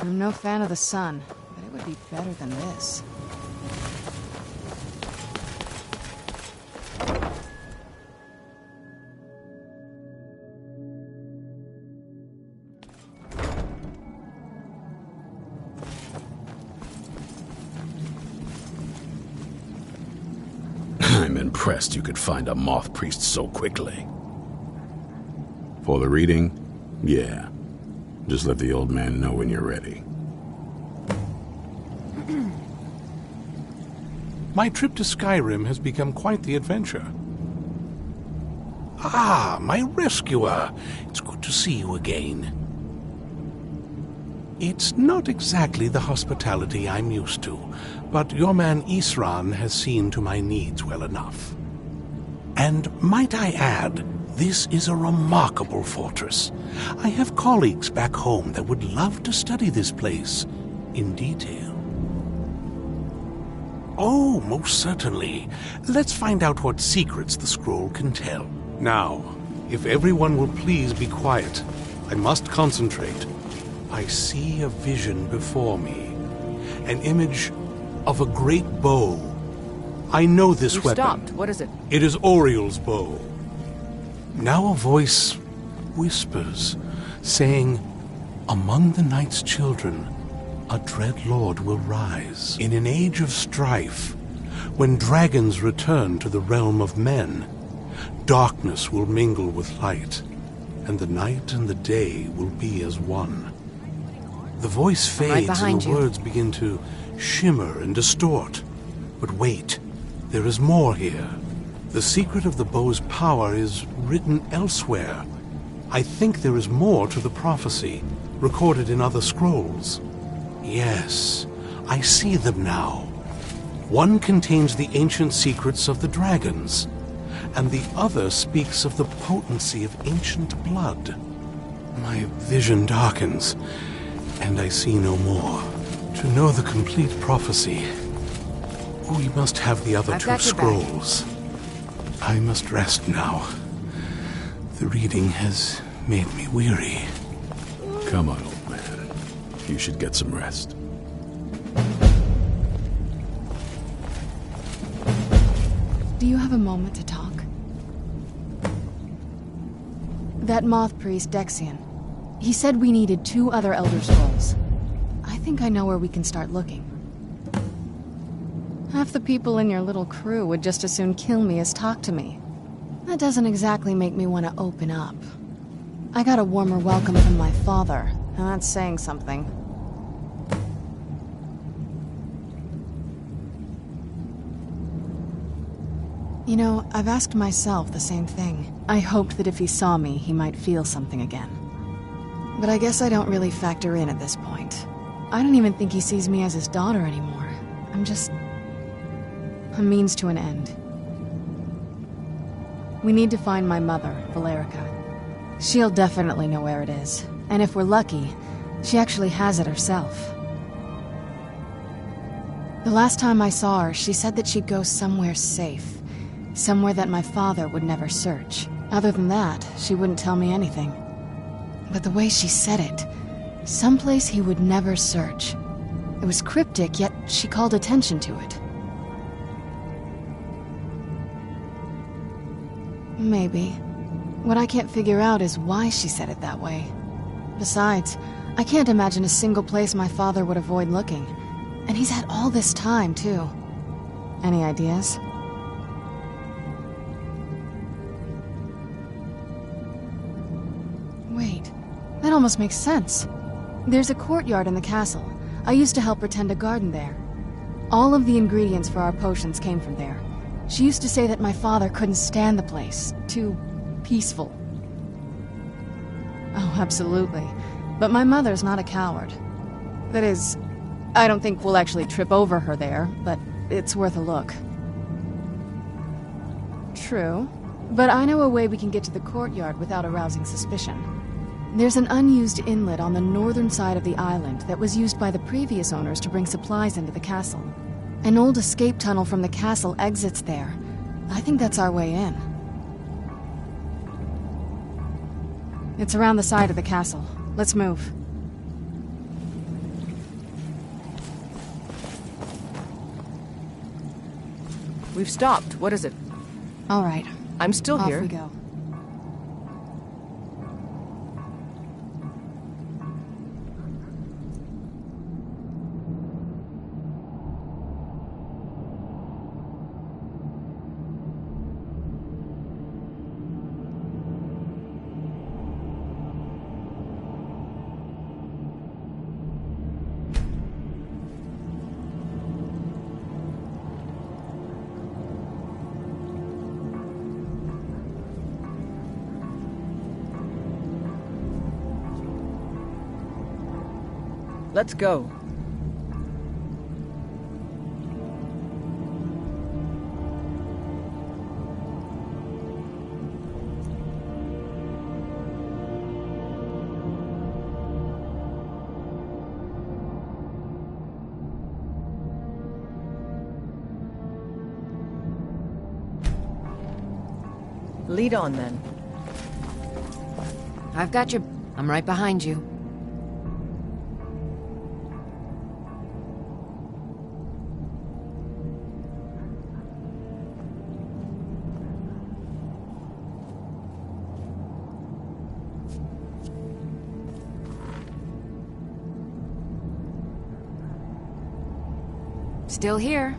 I'm no fan of the sun, but it would be better than this. I'm impressed you could find a moth priest so quickly. For the reading? Yeah. Just let the old man know when you're ready. My trip to Skyrim has become quite the adventure. Ah, my rescuer. It's good to see you again. It's not exactly the hospitality I'm used to, but your man Isran has seen to my needs well enough. And might I add, this is a remarkable fortress. I have colleagues back home that would love to study this place in detail. Oh, most certainly. Let's find out what secrets the scroll can tell. Now, if everyone will please be quiet, I must concentrate. I see a vision before me. An image of a great bow. I know this weapon. Stopped. What is it? It is Oriel's bow. Now a voice whispers, saying, "Among the night's children, a dread lord will rise. In an age of strife, when dragons return to the realm of men, darkness will mingle with light, and the night and the day will be as one." The voice fades and the words begin to shimmer and distort. But wait, there is more here. The secret of the bow's power is written elsewhere. I think there is more to the prophecy, recorded in other scrolls. Yes, I see them now. One contains the ancient secrets of the dragons, and the other speaks of the potency of ancient blood. My vision darkens, and I see no more. To know the complete prophecy, we must have the other two scrolls. I must rest now. The reading has made me weary. Come on, old man. You should get some rest. Do you have a moment to talk? That moth priest, Dexian. He said we needed 2 other Elder Scrolls. I think I know where we can start looking. Half the people in your little crew would just as soon kill me as talk to me. That doesn't exactly make me want to open up. I got a warmer welcome from my father, and that's saying something. You know, I've asked myself the same thing. I hoped that if he saw me, he might feel something again. But I guess I don't really factor in at this point. I don't even think he sees me as his daughter anymore. I'm just a means to an end. We need to find my mother, Valerica. She'll definitely know where it is. And if we're lucky, she actually has it herself. The last time I saw her, she said that she'd go somewhere safe. Somewhere that my father would never search. Other than that, she wouldn't tell me anything. But the way she said it, someplace he would never search. It was cryptic, yet she called attention to it. Maybe. What I can't figure out is why she said it that way. Besides, I can't imagine a single place my father would avoid looking. And he's had all this time, too. Any ideas? Wait, that almost makes sense. There's a courtyard in the castle. I used to help her tend a garden there. All of the ingredients for our potions came from there. She used to say that my father couldn't stand the place. Too peaceful. Oh, absolutely. But my mother's not a coward. That is, I don't think we'll actually trip over her there, but it's worth a look. True. But I know a way we can get to the courtyard without arousing suspicion. There's an unused inlet on the northern side of the island that was used by the previous owners to bring supplies into the castle. An old escape tunnel from the castle exits there. I think that's our way in. It's around the side of the castle. Let's move. We've stopped. What is it? All right. I'm still here. Off we go. Let's go. Lead on, then. I've got your... I'm right behind you. Still here.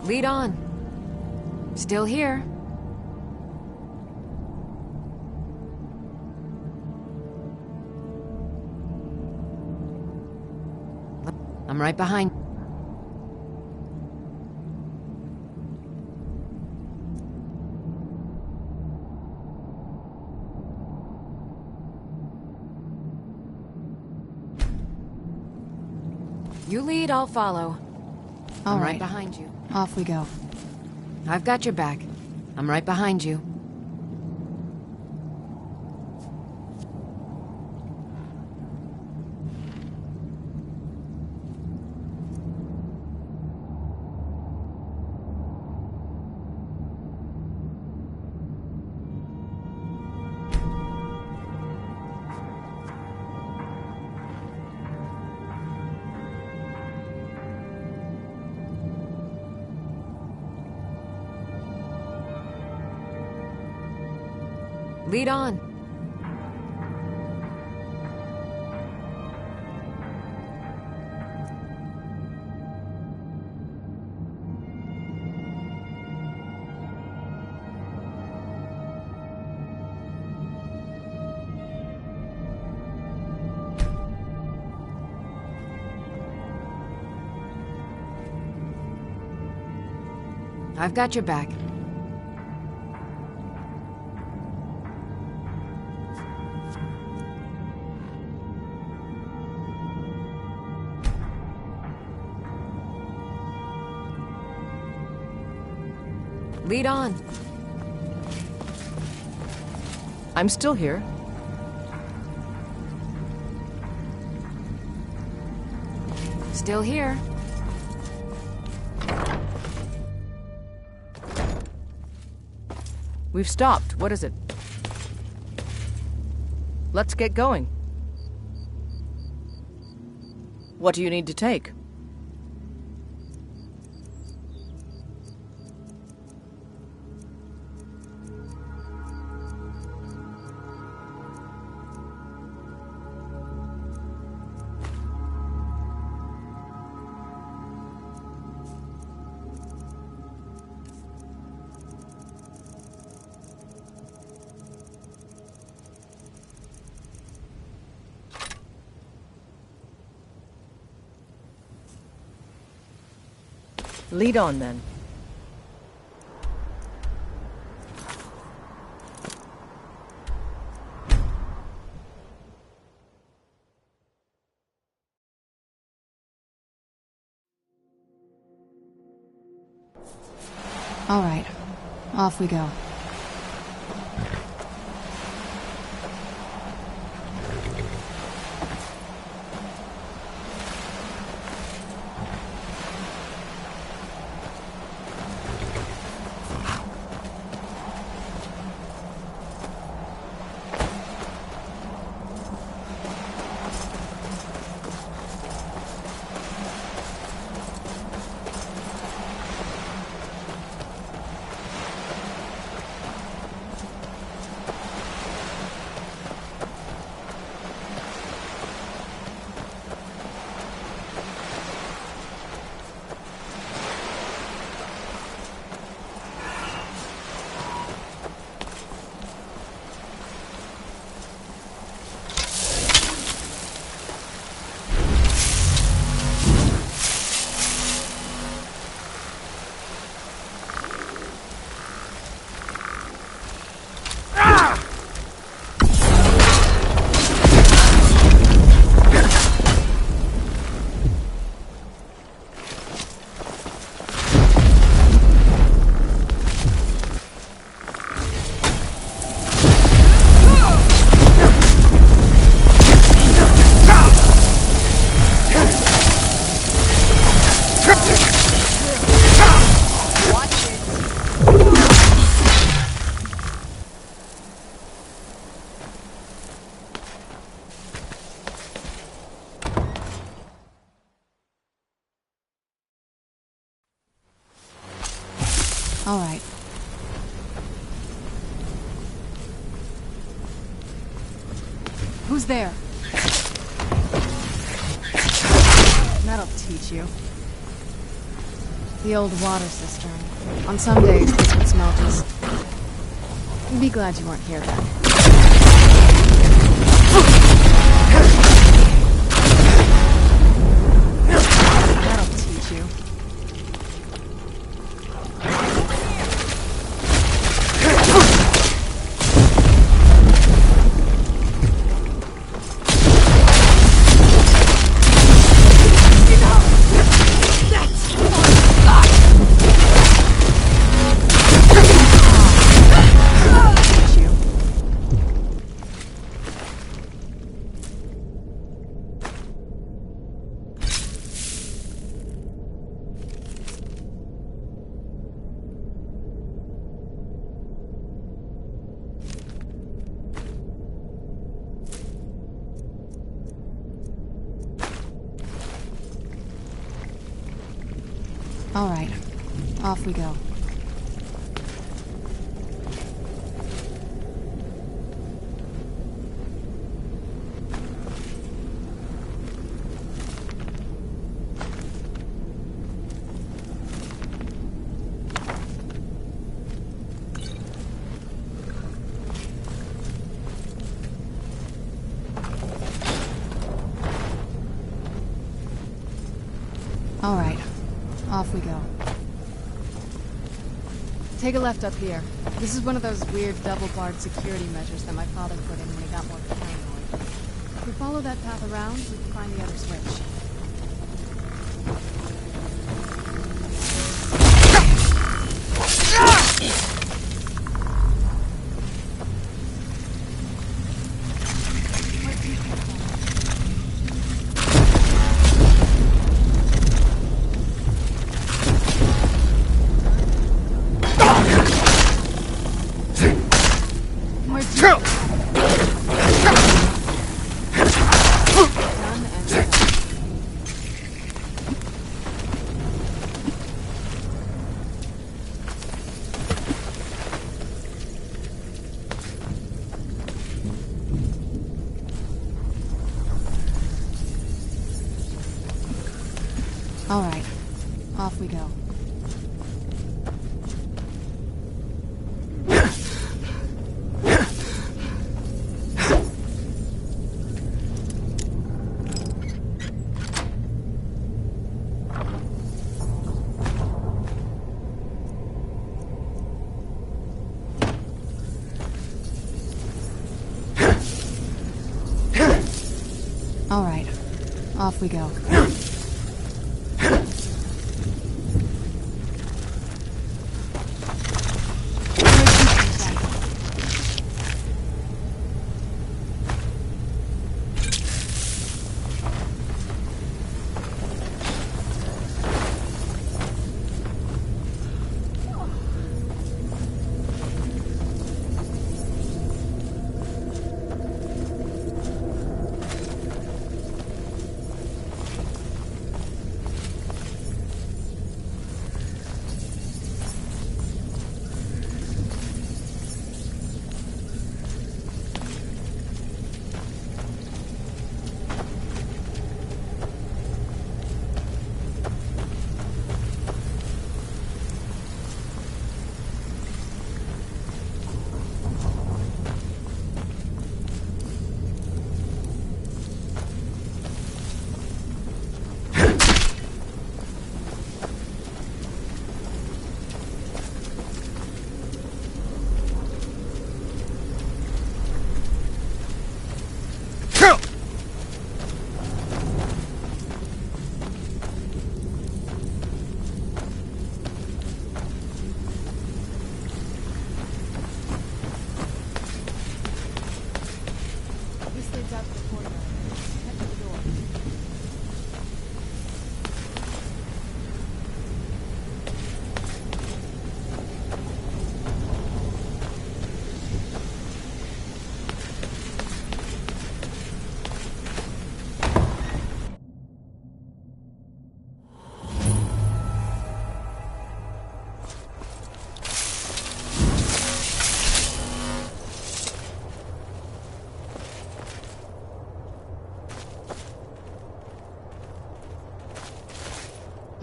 Lead on. Still here. I'm right behind. You lead, I'll follow. All I'm right. right behind you. Off we go. I've got your back. I'm right behind you. Lead on. I've got your back. Lead on. I'm still here. Still here. We've stopped. What is it? Let's get going. What do you need to take? Lead on, then. All right. Off we go. All right. Who's there? That'll teach you. The old water cistern. On some days, this would smell just... Be glad you weren't here then. That'll teach you. All right, off we go. All right, off we go. Take a left up here. This is one of those weird double-barred security measures that my father put in when he got more paranoid. If we follow that path around, we can find the other switch. All right, off we go. All right, off we go.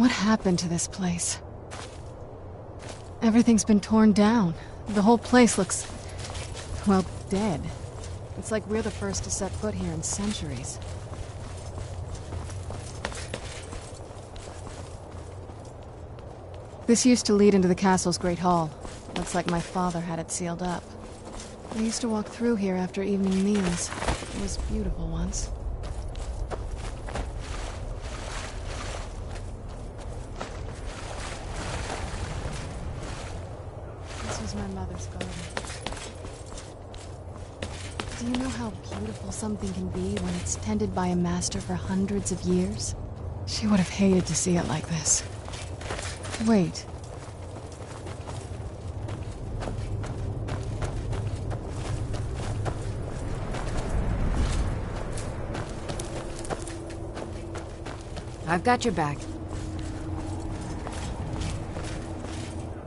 What happened to this place? Everything's been torn down. The whole place looks, well, dead. It's like we're the first to set foot here in centuries. This used to lead into the castle's great hall. Looks like my father had it sealed up. I used to walk through here after evening meals. It was beautiful once. This was my mother's garden. Do you know how beautiful something can be when it's tended by a master for hundreds of years? She would have hated to see it like this. Wait. I've got your back.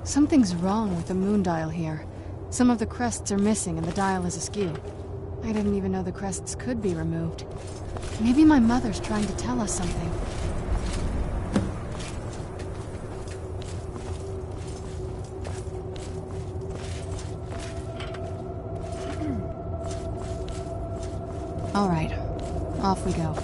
Something's wrong with the moon dial here. Some of the crests are missing and the dial is askew. I didn't even know the crests could be removed. Maybe my mother's trying to tell us something. All right, off we go.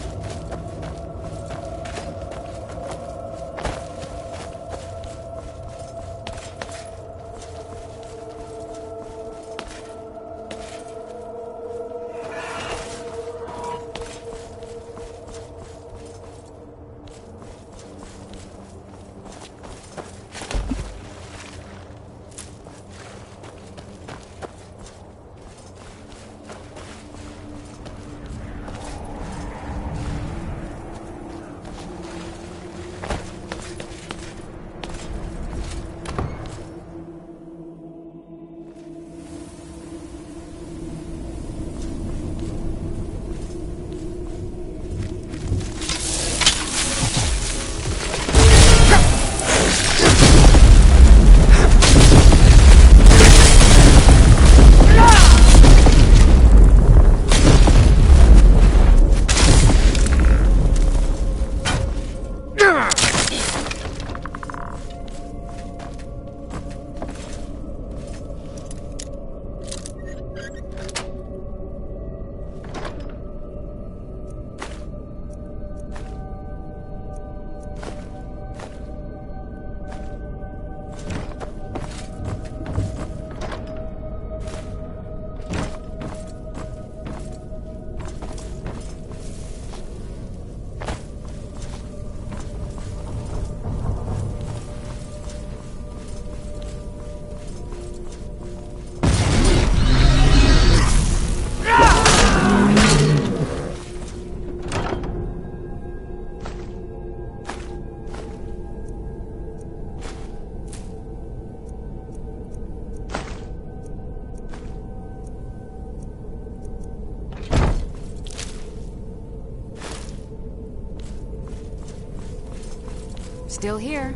Still here.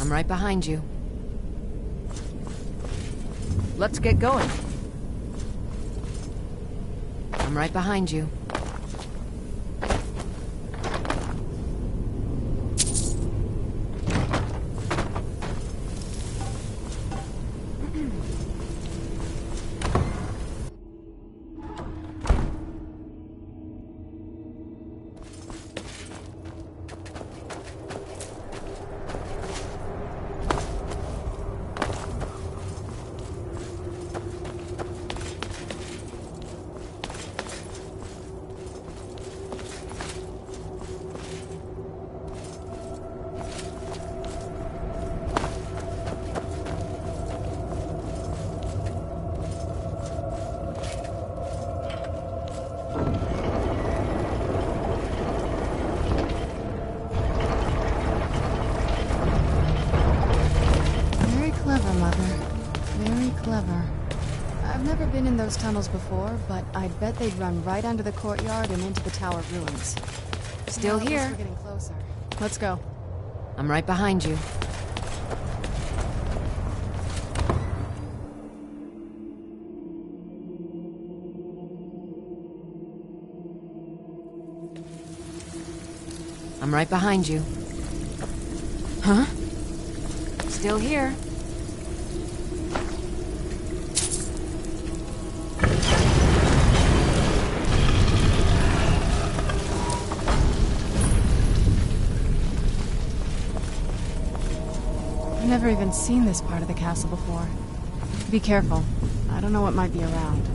I'm right behind you. Let's get going. I'm right behind you. Very clever, Mother. Very clever. I've never been in those tunnels before, but I bet they'd run right under the courtyard and into the tower ruins. Still Well, at least here. we're getting closer. Let's go. I'm right behind you. I'm right behind you. Huh? Still here. I've never even seen this part of the castle before. Be careful. I don't know what might be around.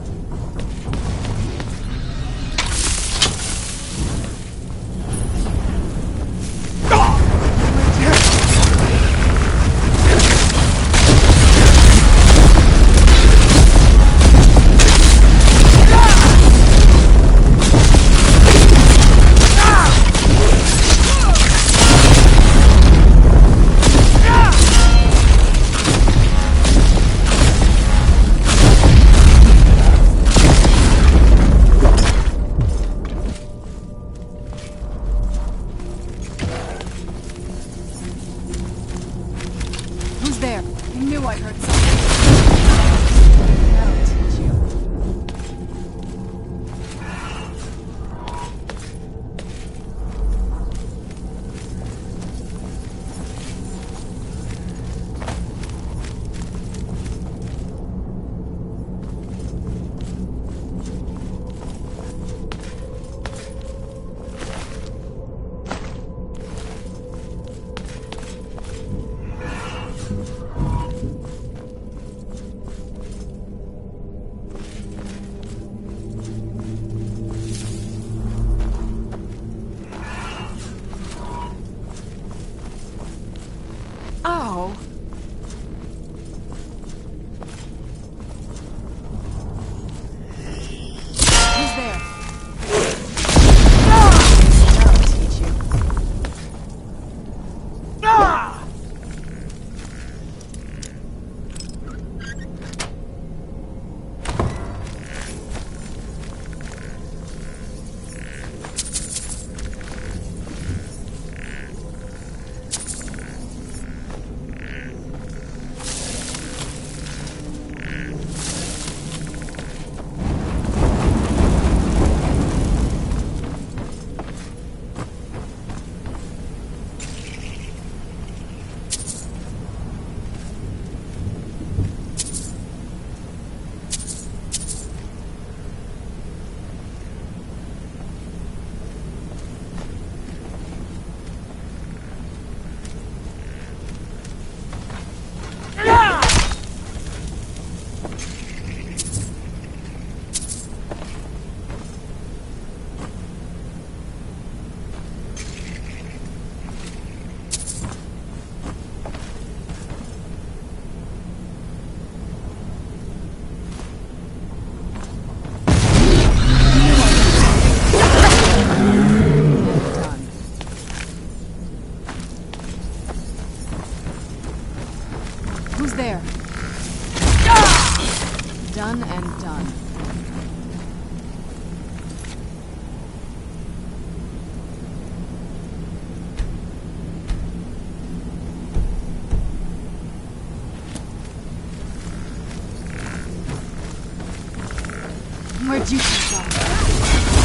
Where'd you come from?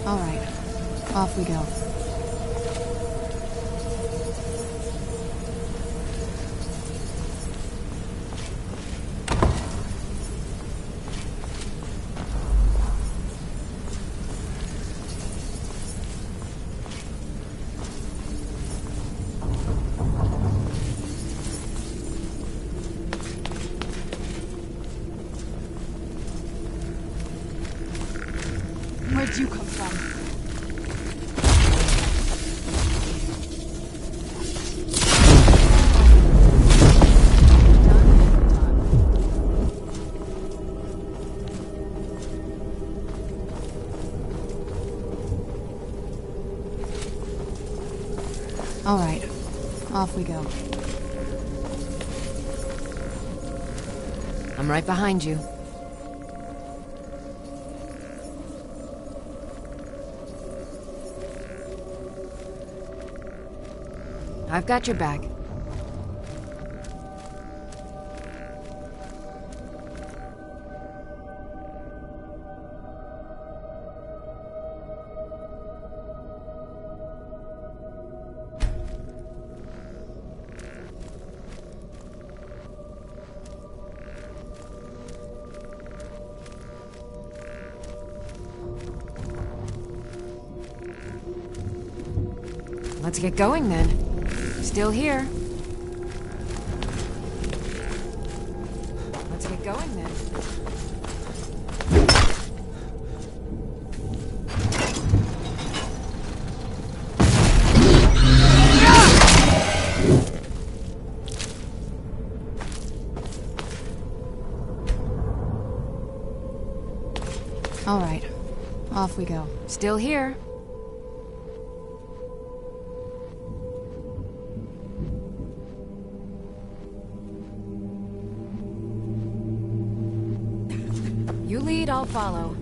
All right, off we go. Where'd you come from? All right, off we go. I'm right behind you. I've got your back. Let's get going then. Still here. Let's get going then. All right, off we go. Still here. You lead, I'll follow.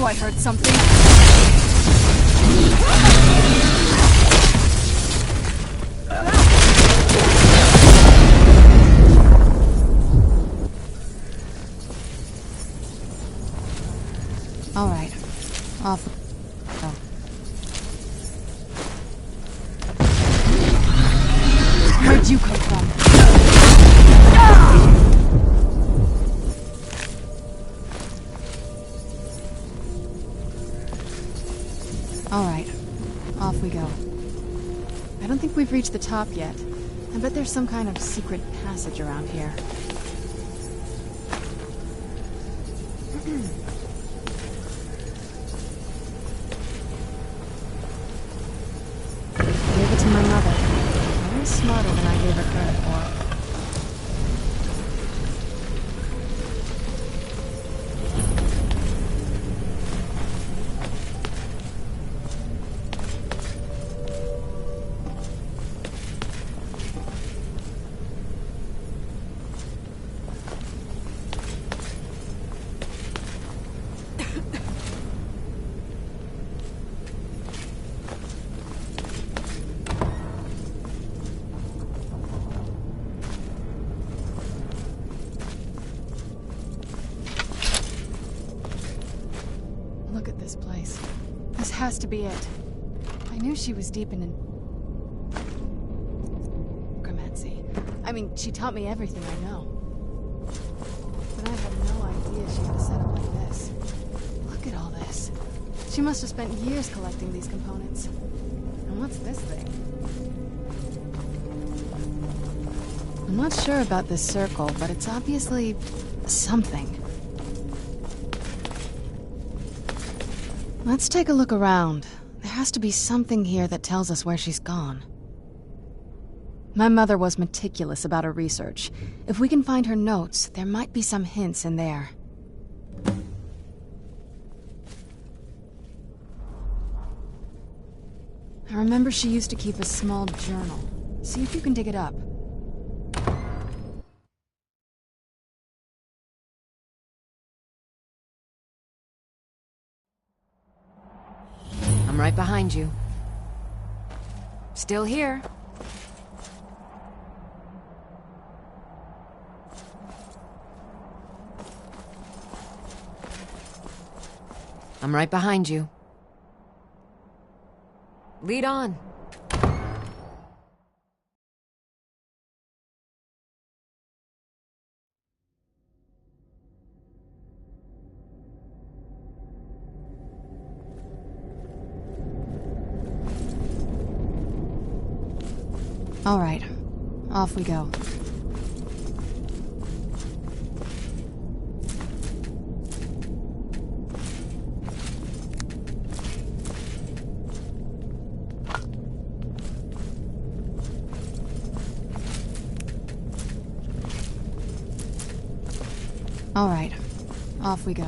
I heard something. All right. Off. Oh. Where'd you come from? All right. Off we go. I don't think we've reached the top yet. I bet there's some kind of secret passage around here. Gave it to my mother. Way smarter than I gave her credit for. Look at this place. This has to be it. I knew she was deep in necromancy. I mean, she taught me everything I know. But I had no idea she had a setup like this. Look at all this. She must have spent years collecting these components. And what's this thing? I'm not sure about this circle, but it's obviously something. Let's take a look around. There has to be something here that tells us where she's gone. My mother was meticulous about her research. If we can find her notes, there might be some hints in there. I remember she used to keep a small journal. See if you can dig it up. I'm right behind you. Still here. I'm right behind you. Lead on. All right, off we go. All right, off we go.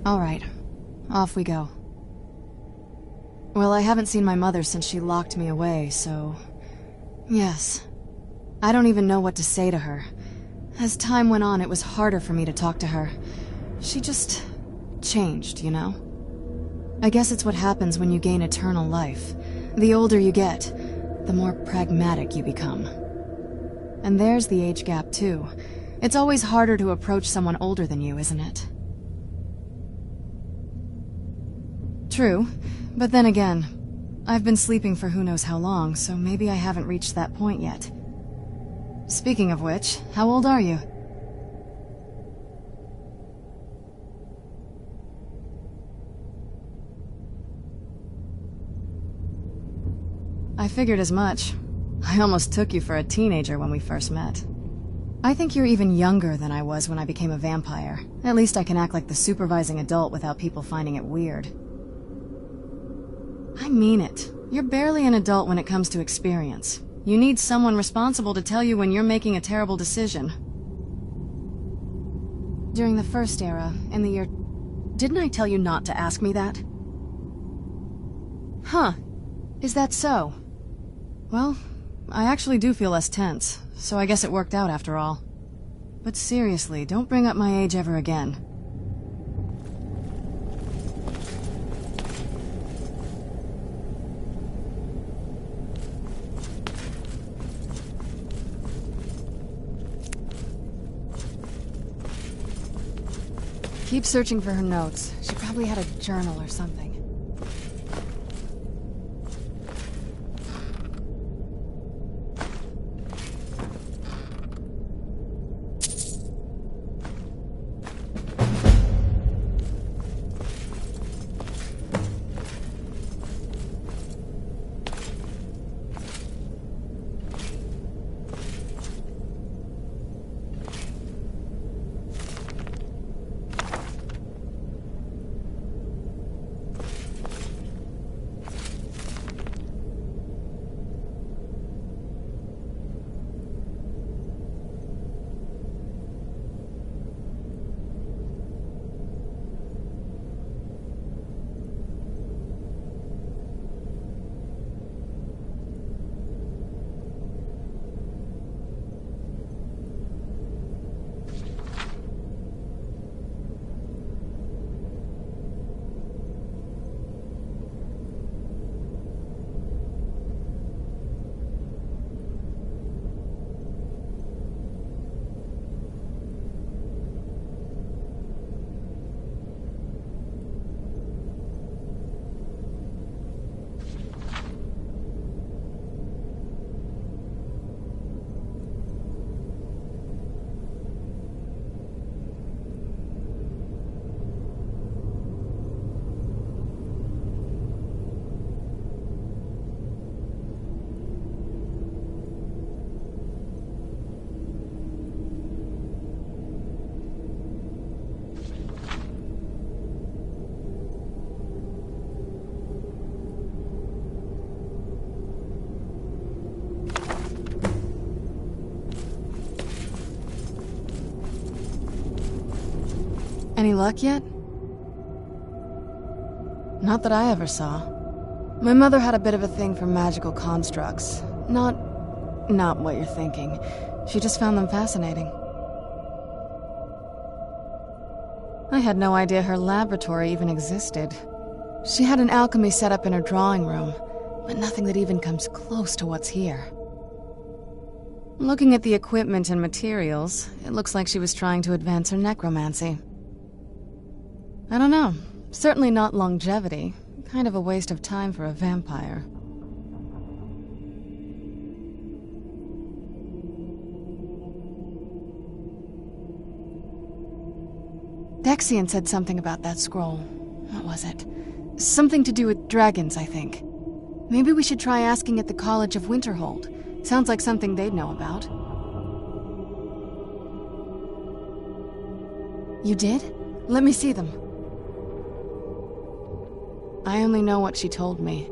All right, off we go. Well, I haven't seen my mother since she locked me away, so... Yes. I don't even know what to say to her. As time went on, it was harder for me to talk to her. She just... changed, you know? I guess it's what happens when you gain eternal life. The older you get, the more pragmatic you become. And there's the age gap, too. It's always harder to approach someone older than you, isn't it? True, but then again, I've been sleeping for who knows how long, so maybe I haven't reached that point yet. Speaking of which, how old are you? I figured as much. I almost took you for a teenager when we first met. I think you're even younger than I was when I became a vampire. At least I can act like the supervising adult without people finding it weird. I mean it. You're barely an adult when it comes to experience. You need someone responsible to tell you when you're making a terrible decision. During the first era, in the year... Didn't I tell you not to ask me that? Huh. Is that so? Well, I actually do feel less tense, so I guess it worked out after all. But seriously, don't bring up my age ever again. Keep searching for her notes. She probably had a journal or something. Any luck yet? Not that I ever saw. My mother had a bit of a thing for magical constructs. Not what you're thinking. She just found them fascinating. I had no idea her laboratory even existed. She had an alchemy set up in her drawing room, but nothing that even comes close to what's here. Looking at the equipment and materials, it looks like she was trying to advance her necromancy. I don't know. Certainly not longevity. Kind of a waste of time for a vampire. Dexian said something about that scroll. What was it? Something to do with dragons, I think. Maybe we should try asking at the College of Winterhold. Sounds like something they'd know about. You did? Let me see them. I only know what she told me.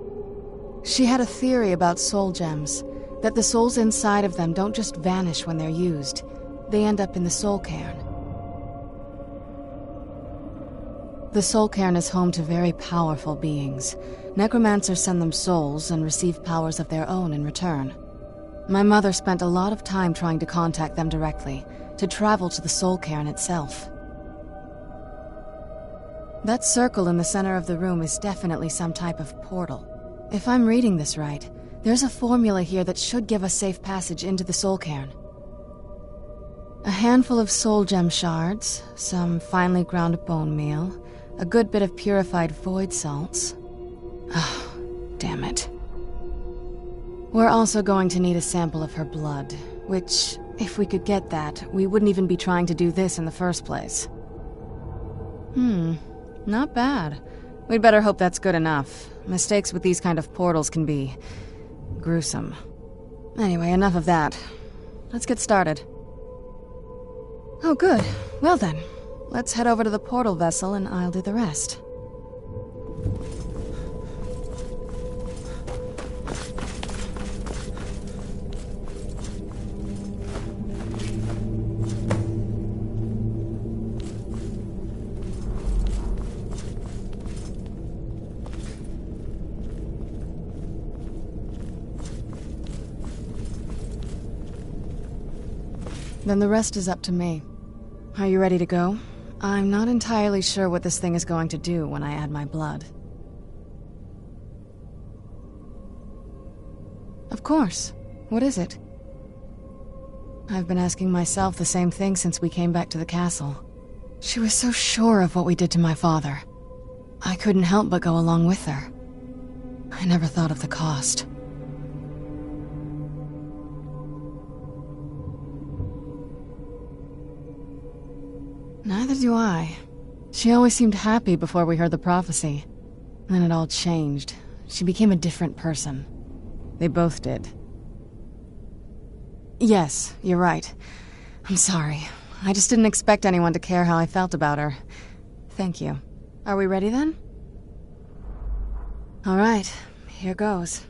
She had a theory about soul gems, that the souls inside of them don't just vanish when they're used. They end up in the soul cairn. The Soul Cairn is home to very powerful beings. Necromancers send them souls and receive powers of their own in return. My mother spent a lot of time trying to contact them directly, to travel to the Soul Cairn itself. That circle in the center of the room is definitely some type of portal. If I'm reading this right, there's a formula here that should give us safe passage into the Soul Cairn. A handful of soul gem shards, some finely ground bone meal, a good bit of purified void salts. Oh, damn it. We're also going to need a sample of her blood, which, if we could get that, we wouldn't even be trying to do this in the first place. Not bad. We'd better hope that's good enough. Mistakes with these kind of portals can be gruesome. Anyway, enough of that. Let's get started. Oh, good. Well then, let's head over to the portal vessel and I'll do the rest. Then the rest is up to me. Are you ready to go? I'm not entirely sure what this thing is going to do when I add my blood. Of course. What is it? I've been asking myself the same thing since we came back to the castle. She was so sure of what we did to my father. I couldn't help but go along with her. I never thought of the cost. Neither do I. She always seemed happy before we heard the prophecy. Then it all changed. She became a different person. They both did. Yes, you're right. I'm sorry. I just didn't expect anyone to care how I felt about her. Thank you. Are we ready then? All right, here goes.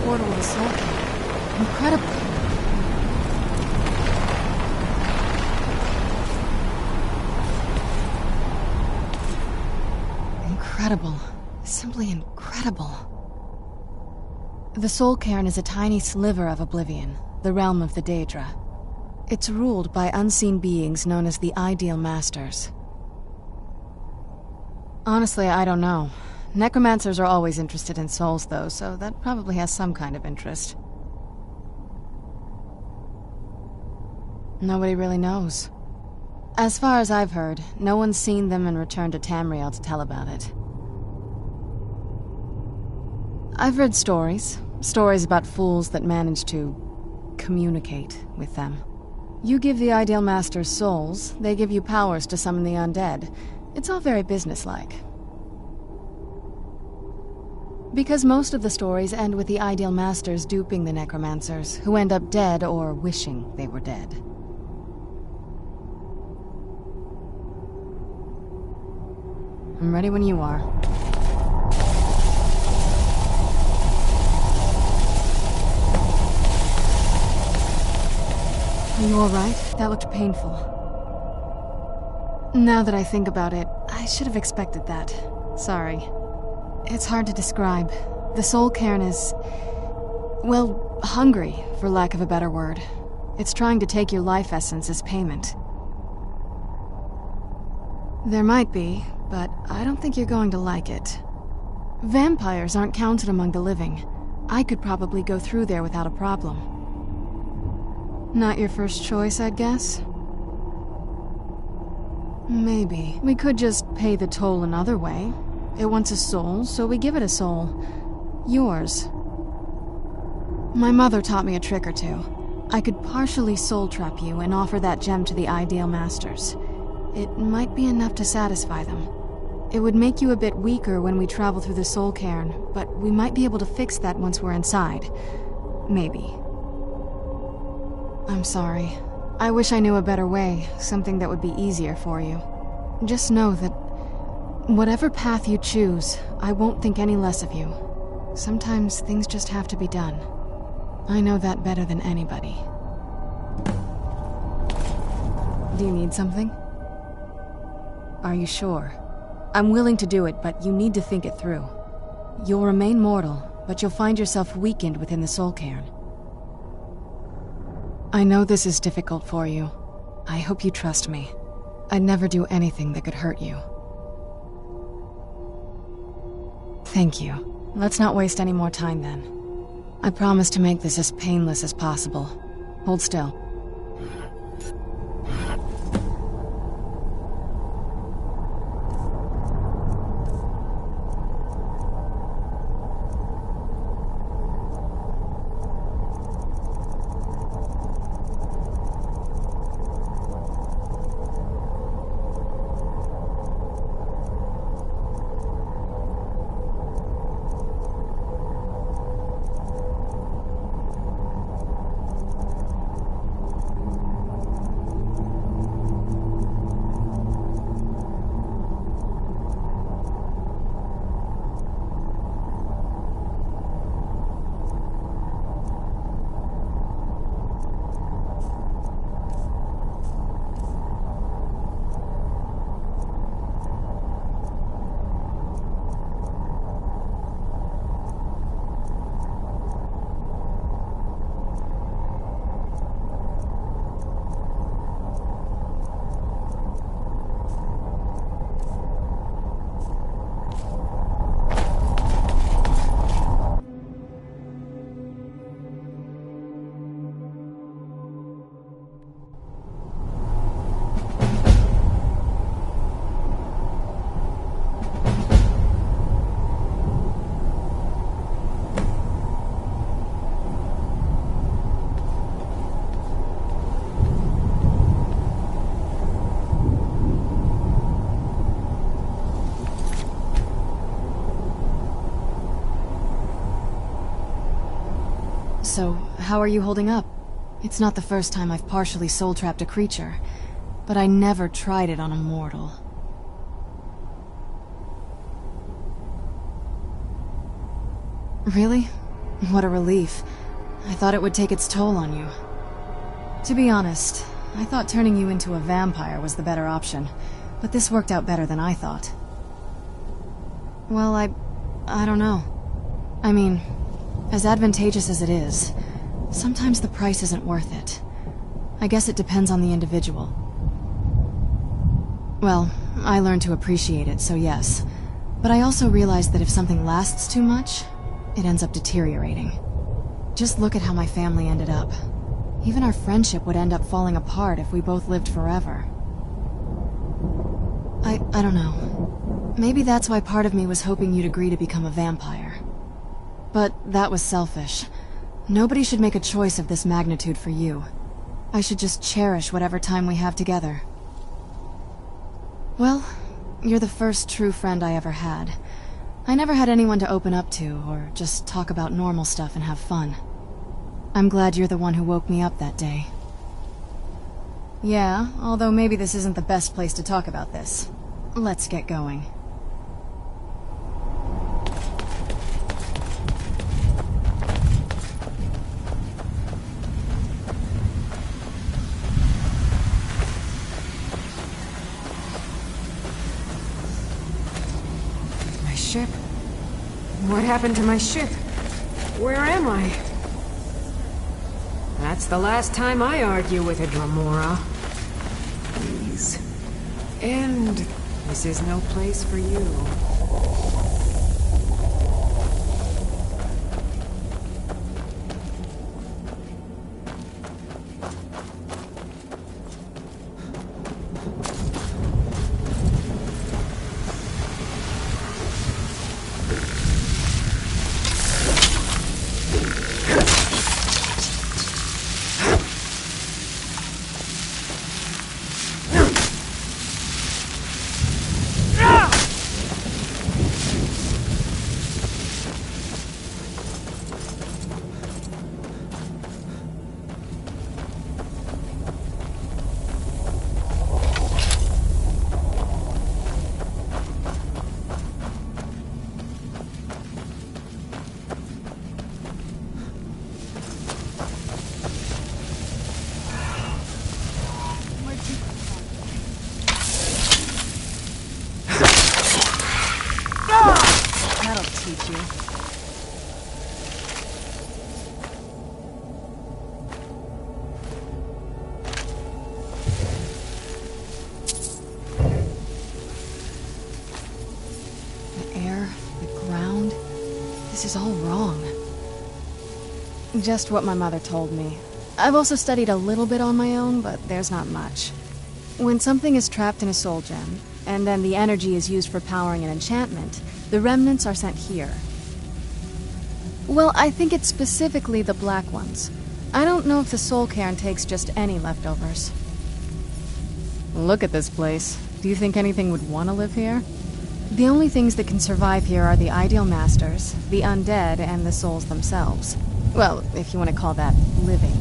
Portal of the Soul Cairn. Incredible. Incredible. Simply incredible. The Soul Cairn is a tiny sliver of oblivion, the realm of the Daedra. It's ruled by unseen beings known as the Ideal Masters. Honestly, I don't know. Necromancers are always interested in souls, though, so that probably has some kind of interest. Nobody really knows. As far as I've heard, no one's seen them and returned to Tamriel to tell about it. I've read stories about fools that manage to communicate with them. You give the Ideal Masters souls, they give you powers to summon the undead. It's all very businesslike. Because most of the stories end with the Ideal Masters duping the Necromancers, who end up dead or wishing they were dead. I'm ready when you are. Are you alright? That looked painful. Now that I think about it, I should have expected that. Sorry. It's hard to describe. The Soul Cairn is, well, hungry, for lack of a better word. It's trying to take your life essence as payment. There might be, but I don't think you're going to like it. Vampires aren't counted among the living. I could probably go through there without a problem. Not your first choice, I'd guess? Maybe. We could just pay the toll another way. It wants a soul, so we give it a soul. Yours. My mother taught me a trick or two. I could partially soul trap you and offer that gem to the Ideal Masters. It might be enough to satisfy them. It would make you a bit weaker when we travel through the Soul Cairn, but we might be able to fix that once we're inside. Maybe. I'm sorry. I wish I knew a better way, something that would be easier for you. Just know that whatever path you choose, I won't think any less of you. Sometimes things just have to be done. I know that better than anybody. Do you need something? Are you sure? I'm willing to do it, but you need to think it through. You'll remain mortal, but you'll find yourself weakened within the soul cairn. I know this is difficult for you. I hope you trust me. I'd never do anything that could hurt you. Thank you. Let's not waste any more time then. I promise to make this as painless as possible. Hold still. So, how are you holding up? It's not the first time I've partially soul-trapped a creature, but I never tried it on a mortal. Really? What a relief. I thought it would take its toll on you. To be honest, I thought turning you into a vampire was the better option, but this worked out better than I thought. Well, I don't know. I mean, as advantageous as it is, sometimes the price isn't worth it. I guess it depends on the individual. Well, I learned to appreciate it, so yes. But I also realized that if something lasts too much, it ends up deteriorating. Just look at how my family ended up. Even our friendship would end up falling apart if we both lived forever. I don't know. Maybe that's why part of me was hoping you'd agree to become a vampire. But that was selfish. Nobody should make a choice of this magnitude for you. I should just cherish whatever time we have together. Well, you're the first true friend I ever had. I never had anyone to open up to, or just talk about normal stuff and have fun. I'm glad you're the one who woke me up that day. Yeah, although maybe this isn't the best place to talk about this. Let's get going. My ship? What happened to my ship? Where am I? That's the last time I argue with a Dremora. Please. End. This is no place for you. you. The air, the ground, this is all wrong. Just what my mother told me. I've also studied a little bit on my own, but there's not much. When something is trapped in a soul gem, and then the energy is used for powering an enchantment, the remnants are sent here. Well, I think it's specifically the black ones. I don't know if the soul cairn takes just any leftovers. Look at this place. Do you think anything would want to live here? The only things that can survive here are the ideal masters, the undead, and the souls themselves. Well, if you want to call that living.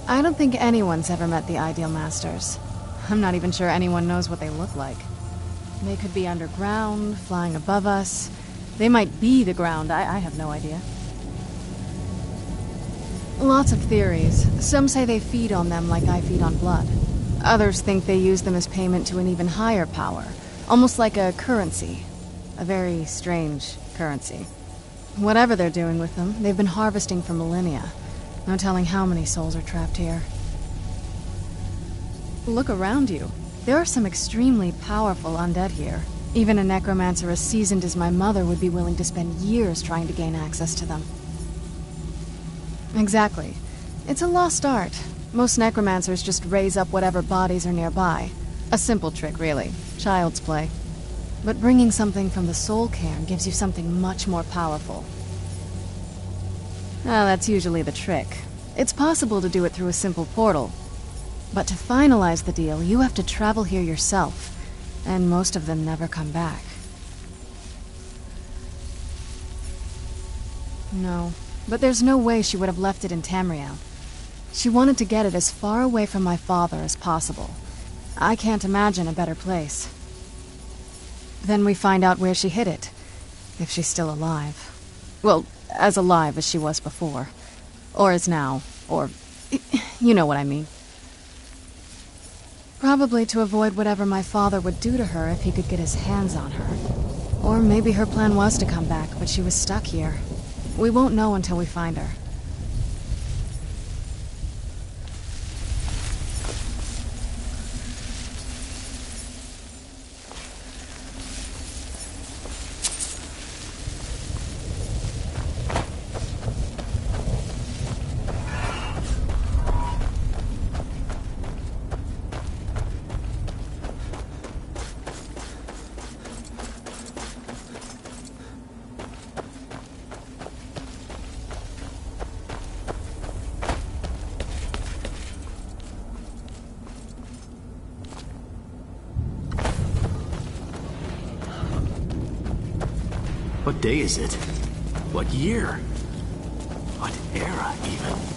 I don't think anyone's ever met the ideal masters. I'm not even sure anyone knows what they look like. They could be underground, flying above us. They might be the ground, I have no idea. Lots of theories. Some say they feed on them like I feed on blood. Others think they use them as payment to an even higher power, almost like a currency. A very strange currency. Whatever they're doing with them, they've been harvesting for millennia. No telling how many souls are trapped here. Look around you. There are some extremely powerful undead here. Even a necromancer as seasoned as my mother would be willing to spend years trying to gain access to them. Exactly. It's a lost art. Most necromancers just raise up whatever bodies are nearby. A simple trick, really. Child's play. But bringing something from the soul cairn gives you something much more powerful. That's usually the trick. It's possible to do it through a simple portal. But to finalize the deal, you have to travel here yourself. And most of them never come back. No, but there's no way she would have left it in Tamriel. She wanted to get it as far away from my father as possible. I can't imagine a better place. Then we find out where she hid it. If she's still alive. Well, as alive as she was before. Or is now. Or... you know what I mean. Probably to avoid whatever my father would do to her if he could get his hands on her. Or maybe her plan was to come back, but she was stuck here. We won't know until we find her. What day is it? What year? What era, even?